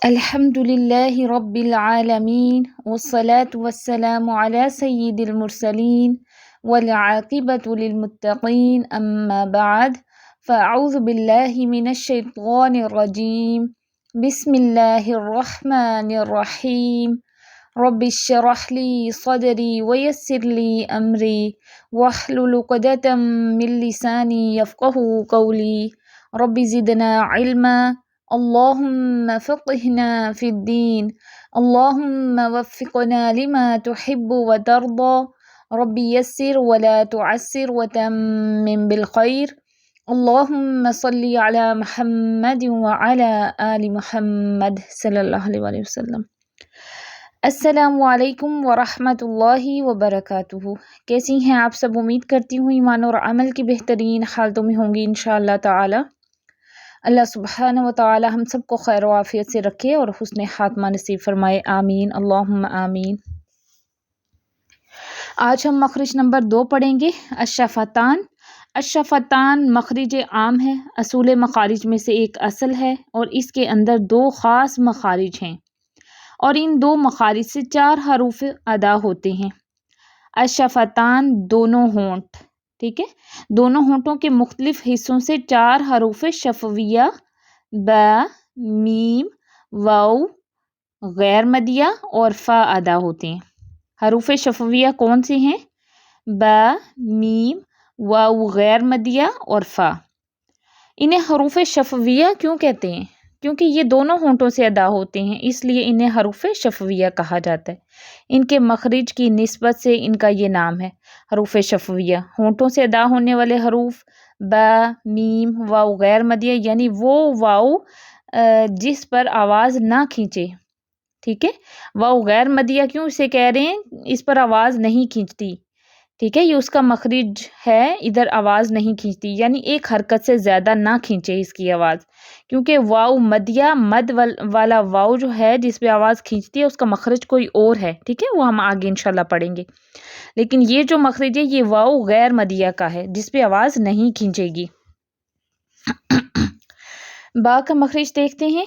الحمد لله رب العالمين والصلاة والسلام على سيد المرسلين والعاقبة للمتقين أما بعد فأعوذ بالله من الشيطان الرجيم بسم الله الرحمن الرحيم رب اشرح لي صدري ويسر لي أمري واحلل عقدة من لساني يفقه قولي رب زدنا علما اللهم فقهنا في الدين اللهم وفقنا لما تحب وترضى رب يسر ولا تعسر وتمم بالخير اللهم صل على محمد وعلى آل محمد صلی اللہ علیہ وسلم۔ السلام علیکم ورحمۃ اللہ وبرکاتہ۔ کیسی ہیں آپ سب؟ امید کرتی ہوں ایمان اور عمل کی بہترین حالتوں میں ہوں گی انشاءاللہ تعالی۔ اللہ سبحانہ و تعالی ہم سب کو خیر و عافیت سے رکھے اور حسن خاتمہ نصیب فرمائے، آمین اللہم آمین۔ آج ہم مخرج نمبر 2 پڑھیں گے، الشفتان۔ الشفتان مخرج عام ہے، اصول مخارج میں سے ایک اصل ہے اور اس کے اندر 2 خاص مخارج ہیں اور ان 2 مخارج سے 4 حروف ادا ہوتے ہیں۔ الشفتان دونوں ہونٹ، ٹھیک ہے، دونوں ہونٹوں کے مختلف حصوں سے 4 حروف شفویہ با، میم، واو، غیر مدیہ اور فا ادا ہوتے ہیں۔ حروف شفویہ کون سے ہیں؟ با، میم، واو غیر مدیہ اور فا۔ انہیں حروف شفویہ کیوں کہتے ہیں؟ کیونکہ یہ دونوں ہونٹوں سے ادا ہوتے ہیں، اس لیے انہیں حروف شفویہ کہا جاتا ہے۔ ان کے مخرج کی نسبت سے ان کا یہ نام ہے حروف شفویہ۔ ہونٹوں سے ادا ہونے والے حروف با، میم، واو غیر مدیہ، یعنی وہ واو جس پر آواز نہ کھینچے، ٹھیک ہے۔ واو غیر مدیہ کیوں اسے کہہ رہے ہیں؟ اس پر آواز نہیں کھینچتی، ٹھیک ہے، یہ اس کا مخرج ہے، ادھر آواز نہیں کھینچتی، یعنی ایک حرکت سے زیادہ نہ کھینچے اس کی آواز، کیونکہ واو مدیہ، مد والا واو جو ہے جس پہ آواز کھینچتی ہے اس کا مخرج کوئی اور ہے، ٹھیک ہے، وہ ہم آگے انشاءاللہ پڑھیں گے۔ لیکن یہ جو مخرج ہے یہ واو غیر مدیہ کا ہے جس پہ آواز نہیں کھینچے گی۔ با کا مخرج دیکھتے ہیں۔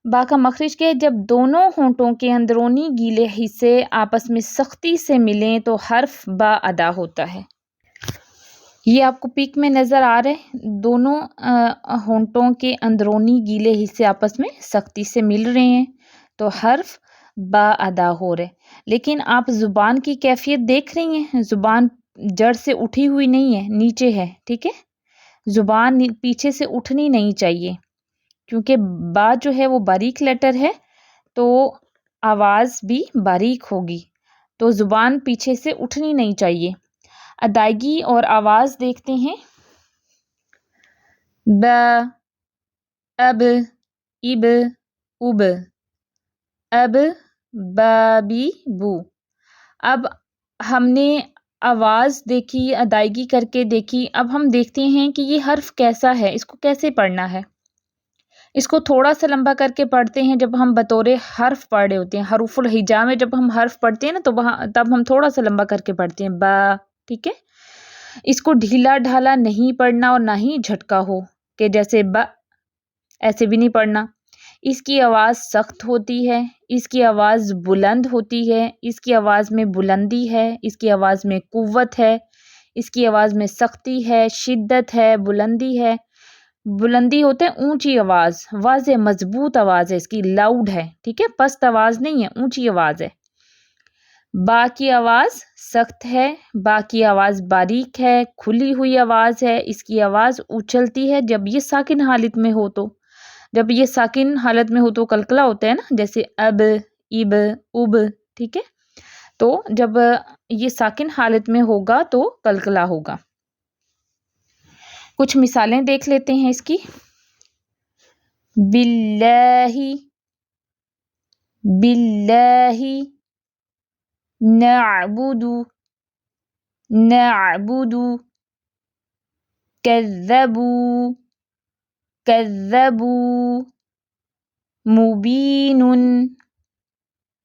با کا مخرج کیا ہے؟ جب دونوں ہونٹوں کے اندرونی گیلے حصے آپس میں سختی سے ملیں تو حرف با ادا ہوتا ہے۔ یہ آپ کو پک میں نظر آ رہا ہے، دونوں ہونٹوں کے اندرونی گیلے حصے آپس میں سختی سے مل رہے ہیں تو حرف با ادا ہو رہے۔ لیکن آپ زبان کی کیفیت دیکھ رہی ہیں، زبان جڑ سے اٹھی ہوئی نہیں ہے، نیچے ہے، ٹھیک ہے، زبان پیچھے سے اٹھنی نہیں چاہیے، کیونکہ با جو ہے وہ باریک لیٹر ہے تو آواز بھی باریک ہوگی، تو زبان پیچھے سے اٹھنی نہیں چاہیے۔ ادائیگی اور آواز دیکھتے ہیں۔ با، اب، اب، اب، اب، بابی، بو۔ اب ہم نے آواز دیکھی، ادائیگی کر کے دیکھی، اب ہم دیکھتے ہیں کہ یہ حرف کیسا ہے، اس کو کیسے پڑھنا ہے۔ اس کو تھوڑا سا لمبا کر کے پڑھتے ہیں جب ہم بطور حرف پڑھ رہے ہوتے ہیں۔ حروف الہجا میں جب ہم حرف پڑھتے ہیں نا تو تب ہم تھوڑا سا لمبا کر کے پڑھتے ہیں، با، ٹھیک ہے۔ اس کو ڈھیلا ڈھالا نہیں پڑھنا اور نہ ہی جھٹکا ہو کہ جیسے با، ایسے بھی نہیں پڑھنا۔ اس کی آواز سخت ہوتی ہے، اس کی آواز بلند ہوتی ہے، اس کی آواز میں بلندی ہے، اس کی آواز میں قوت ہے، اس کی آواز میں سختی ہے، شدت ہے، بلندی ہے۔ بلندی ہوتے ہیں اونچی آواز، واضح مضبوط آواز ہے، اس کی لاؤڈ ہے، ٹھیک ہے، پست آواز نہیں ہے، اونچی آواز ہے۔ با کی آواز سخت ہے، با کی آواز باریک ہے، کھلی ہوئی آواز ہے، اس کی آواز اچھلتی ہے جب یہ ساکن حالت میں ہو تو، جب یہ ساکن حالت میں ہو تو کلکلا ہوتا ہے نا، جیسے اب، اب، اب، ٹھیک ہے، تو جب یہ ساکن حالت میں ہوگا تو کلکلا ہوگا۔ کچھ مثالیں دیکھ لیتے ہیں اس کی۔ باللہ، باللہ، نعبد، نعبد، کذبوا، کذبوا، مبین،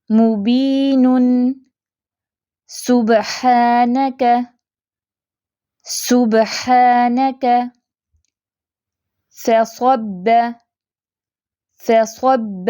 مبین، سبحانک، سبحانک، فصب، فصب،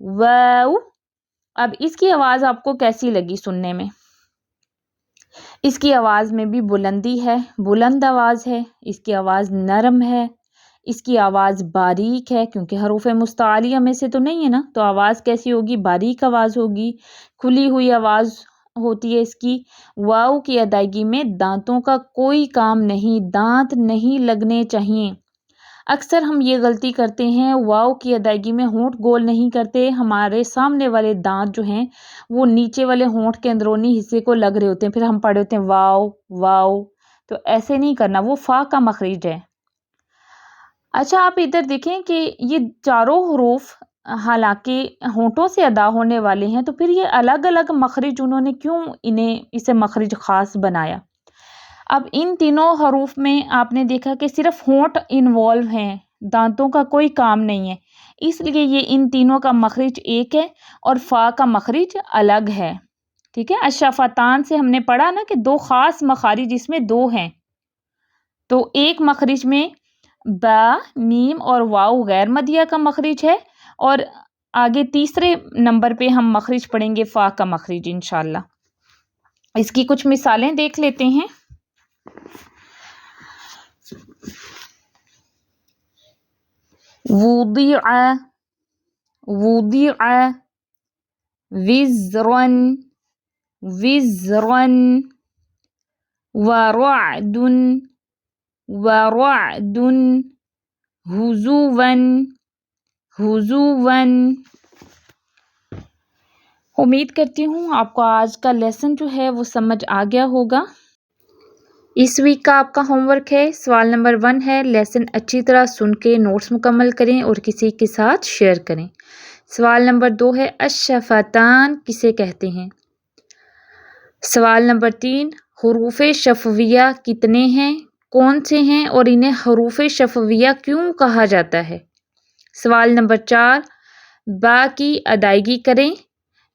واو. اب اس کی آواز آپ کو کیسی لگی سننے میں؟ اس کی آواز میں بھی بلندی ہے، بلند آواز ہے، اس کی آواز نرم ہے، اس کی آواز باریک ہے، کیونکہ حروف مستعلیہ میں سے تو نہیں ہے نا، تو آواز کیسی ہوگی؟ باریک آواز ہوگی، کھلی ہوئی آواز ہوتی ہے اس کی. واو کی ادائیگی میں دانتوں کا کوئی کام نہیں، دانت نہیں لگنے چاہیے. اکثر ہم یہ غلطی کرتے ہیں، واو کی ادائیگی میں ہونٹ گول نہیں کرتے، ہمارے سامنے والے دانت جو ہیں وہ نیچے والے ہونٹ کے اندرونی حصے کو لگ رہے ہوتے ہیں، پھر ہم پڑھے ہوتے ہیں واو واو. تو ایسے نہیں کرنا، وہ فا کا مخرج ہے. اچھا آپ ادھر دیکھیں کہ یہ چاروں حروف حالانکہ ہونٹوں سے ادا ہونے والے ہیں، تو پھر یہ الگ الگ مخرج انہوں نے کیوں اسے مخرج خاص بنایا؟ اب ان تینوں حروف میں آپ نے دیکھا کہ صرف ہونٹ انوالو ہیں، دانتوں کا کوئی کام نہیں ہے، اس لیے یہ ان تینوں کا مخرج ایک ہے اور فا کا مخرج الگ ہے. ٹھیک ہے. الشفتان سے ہم نے پڑھا نا کہ دو خاص مخارج اس میں دو ہیں، تو ایک مخرج میں با، میم اور واو غیر مدیہ کا مخرج ہے، اور آگے تیسرے نمبر پہ ہم مخرج پڑھیں گے فا کا مخرج انشاءاللہ. اس کی کچھ مثالیں دیکھ لیتے ہیں. وضع، وضع، وزرن، وزرن، ورعد، ورعد، ہزون، ہزون. امید کرتی ہوں آپ کو آج کا لیسن جو ہے وہ سمجھ آ گیا ہوگا. اس ویک کا آپ کا ہوم ورک ہے، سوال نمبر 1 ہے، لیسن اچھی طرح سن کے نوٹس مکمل کریں اور کسی کے ساتھ شیئر کریں. سوال نمبر 2 ہے، الشفتان کسے کہتے ہیں؟ سوال نمبر 3، حروف شفویہ کتنے ہیں، کون سے ہیں اور انہیں حروف شفویہ کیوں کہا جاتا ہے؟ سوال نمبر 4، با کی ادائیگی کریں.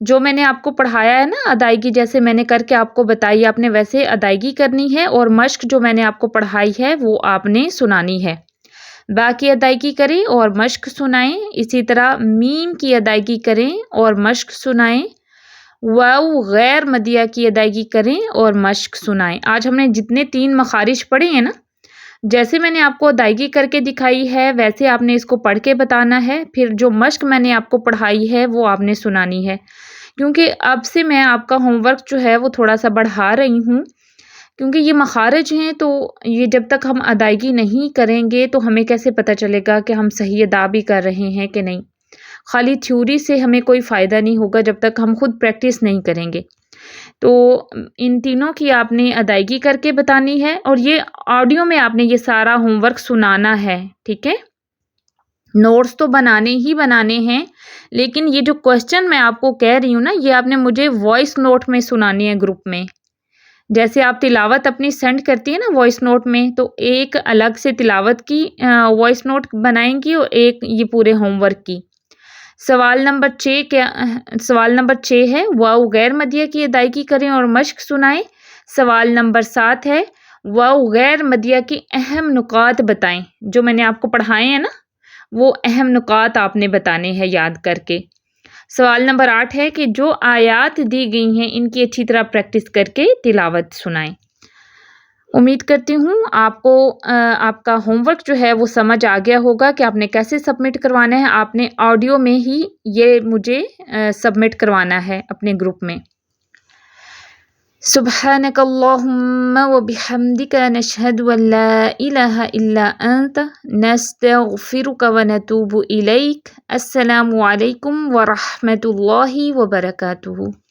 جو میں نے آپ کو پڑھایا ہے نا ادائیگی، جیسے میں نے کر کے آپ کو بتائی، آپ نے ویسے ادائیگی کرنی ہے، اور مشق جو میں نے آپ کو پڑھائی ہے وہ آپ نے سنانی ہے. با کی ادائیگی کریں اور مشق سنائیں. اسی طرح میم کی ادائیگی کریں اور مشق سنائیں. واو غیر مدیہ کی ادائیگی کریں اور مشق سنائیں. آج ہم نے جتنے 3 مخارج پڑھے ہیں نا، جیسے میں نے آپ کو ادائیگی کر کے دکھائی ہے ویسے آپ نے اس کو پڑھ کے بتانا ہے، پھر جو مشق میں نے آپ کو پڑھائی ہے وہ آپ نے سنانی ہے. کیونکہ اب سے میں آپ کا ہوم ورک جو ہے وہ تھوڑا سا بڑھا رہی ہوں، کیونکہ یہ مخارج ہیں، تو یہ جب تک ہم ادائیگی نہیں کریں گے تو ہمیں کیسے پتہ چلے گا کہ ہم صحیح ادا بھی کر رہے ہیں کہ نہیں. خالی تھیوری سے ہمیں کوئی فائدہ نہیں ہوگا جب تک ہم خود پریکٹس نہیں کریں گے. تو ان تینوں کی آپ نے ادائیگی کر کے بتانی ہے، اور یہ آڈیو میں آپ نے یہ سارا ہوم ورک سنانا ہے. ٹھیک ہے. نوٹس تو بنانے ہی بنانے ہیں، لیکن یہ جو کوشچن میں آپ کو کہہ رہی ہوں نا، یہ آپ نے مجھے وائس نوٹ میں سنانی ہے گروپ میں. جیسے آپ تلاوت اپنی سینڈ کرتی ہیں نا وائس نوٹ میں، تو ایک الگ سے تلاوت کی وائس نوٹ بنائیں گی اور ایک یہ پورے ہوم ورک کی. سوال نمبر 6 ہے، واو غیر مدیہ کی ادائیگی کریں اور مشق سنائیں. سوال نمبر 7 ہے، واو غیر مدیہ کی اہم نکات بتائیں. جو میں نے آپ کو پڑھائے ہیں نا وہ اہم نکات آپ نے بتانے ہیں یاد کر کے. سوال نمبر 8 ہے کہ جو آیات دی گئی ہیں ان کی اچھی طرح پریکٹس کر کے تلاوت سنائیں. امید کرتی ہوں آپ کو آپ کا ہوم ورک جو ہے وہ سمجھ آ گیا ہوگا کہ آپ نے کیسے سبمٹ کروانا ہے. آپ نے آڈیو میں ہی یہ مجھے سبمٹ کروانا ہے اپنے گروپ میں. سبحانک اللہم وبحمدک نشہد ان لا الہ الا انت نستغفرک ونتوب الیک. السلام علیکم ورحمۃ اللہ وبرکاتہ.